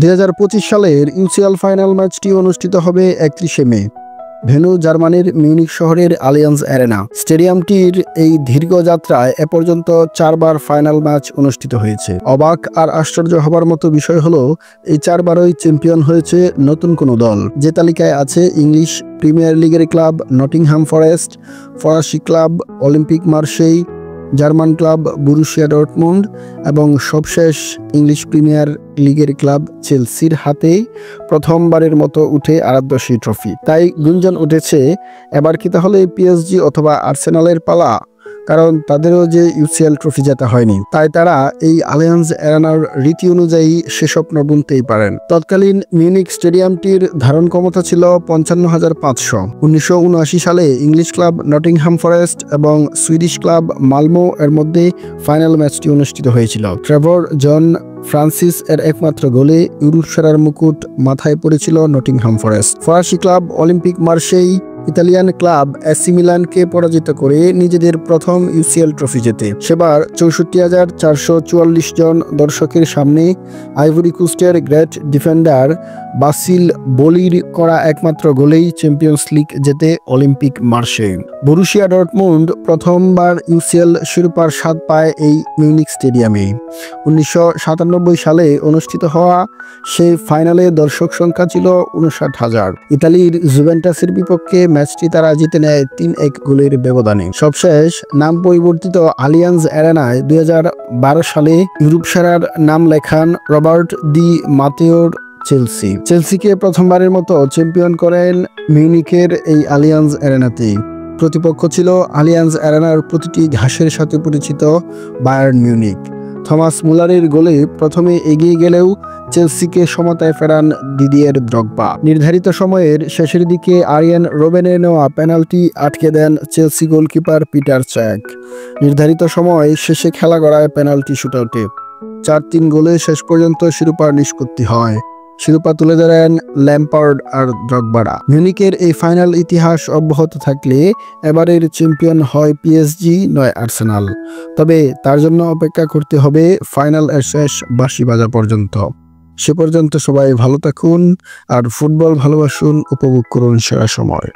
2025 সালের UCL final ম্যাচটি অনুষ্ঠিত হবে 31 মে। ভেন্যু জার্মানির মিউনিখ শহরের আলিয়ান্স অ্যারেনা। স্টেডিয়ামটির এই দীর্ঘ যাত্রায় এ পর্যন্ত 4 বার ফাইনাল ম্যাচ অনুষ্ঠিত হয়েছে। অবাক আর আশ্চর্য হবার মতো বিষয় হলো এই 4 বারই চ্যাম্পিয়ন হয়েছে নতুন কোনো দল। যে তালিকায় আছে ইংলিশ প্রিমিয়ার লিগের ক্লাব নটিংহ্যাম ফরেস্ট, ফরাসি club Olympique মার্শেই, German club Borussia Dortmund এবং সবশেষ ইংলিশ প্রিমিয়ার লিগের ক্লাব চেলসির হাতেই প্রথমবারের মতো উঠে আরাধ্য সেই ট্রফি। তাই গুঞ্জন উঠেছে এবার কি তাহলে পিএসজি অথবা আর্সেনালের পালা, কারণ তাদেরও যে ইউসিএল ট্রফি জেতা হয়নি। তাই তারা এই আলিয়ান্স অ্যারেনার রীতি অনুযায়ী সে স্বপ্ন বুনতেই পারেন। তৎকালীন মিউনিখ স্টেডিয়ামটির ধারণ ক্ষমতা ছিল 55,500। 1979 সালে ইংলিশ ক্লাব নটিংহ্যাম ফরেস্ট এবং সুইডিশ ক্লাব মালমো এর মধ্যে ফাইনাল ম্যাচটি অনুষ্ঠিত হয়েছিল। ট্রেভর জন ফ্রান্সিস এর একমাত্র গোলে ইউরোপ সেরার মুকুট মাথায় পড়েছিল নটিংহ্যাম ফরেস্ট। ফরাসি club Olympique Marseille Italian club AC মিলানকে পরাজিত করে নিজেদের প্রথম ইউসিএল ট্রফি জেতে। সেবার 64,444 জন দর্শকের সামনে আইভরি কোস্টের গ্রেট ডিফেন্ডার বাসিল বলির করা একমাত্র গোলেই চ্যাম্পিয়ন্স লিগ জেতে অলিম্পিক মার্শে। বরুসিয়া ডর্টমুন্ড প্রথমবার ইউসিএল শিরোপার স্বাদ পায় এই মিউনিখ স্টেডিয়ামে। 1997 সালে অনুষ্ঠিত হওয়া সেই ফাইনালে দর্শক সংখ্যা ছিল 59,000। ইতালির জুভেন্টাসের বিপক্ষে ম্যাচটি তারা জিতে নেয় 3-1 গোলের ব্যবধানে। সবশেষ নাম পরিবর্তিত আলিয়ান্স অ্যারেনায় 2012 সালে ইউরোপ সেরার নাম লেখান রবার্ট দি মাতেওর চেলসিকে প্রথমবারের মতো চ্যাম্পিয়ন করেন মিউনিখের এই আলিয়ান্স অ্যারেনাতেই। প্রতিপক্ষ ছিল আলিয়ান্স অ্যারেনার প্রতিটি ঘাসের সাথে পরিচিত বায়ার্ন মিউনিখ। থমাস মুলারের গোলে প্রথমে এগিয়ে গেলেও চেলসিকে সমতায় ফেরান দিদিয়ের দ্রগবা। নির্ধারিত সময়ের শেষের দিকে আরিয়ান রোবেনের নেওয়া পেনাল্টি আটকে দেন চেলসি গোলকিপার পিটার চ্যাক। নির্ধারিত সময় শেষে খেলা গড়ায় পেনাল্টি শুটআউটে 4-3 গোলে শেষ পর্যন্ত শিরোপার নিষ্পত্তি হয়। শিরোপা তুলে ধরেন ল্যাম্পার্ড আর দ্রগবারা। মিউনিখের এই ফাইনাল ইতিহাস অব্যাহত থাকলে এবারের চ্যাম্পিয়ন হয় পিএসজি, নয় আর্সেনাল। তবে তার জন্য অপেক্ষা করতে হবে ফাইনাল এর শেষ বাঁশি বাজা পর্যন্ত। সে পর্যন্ত সবাই ভালো থাকুন আর ফুটবল ভালোবাসুন, উপভোগ করুন সেরা সময়।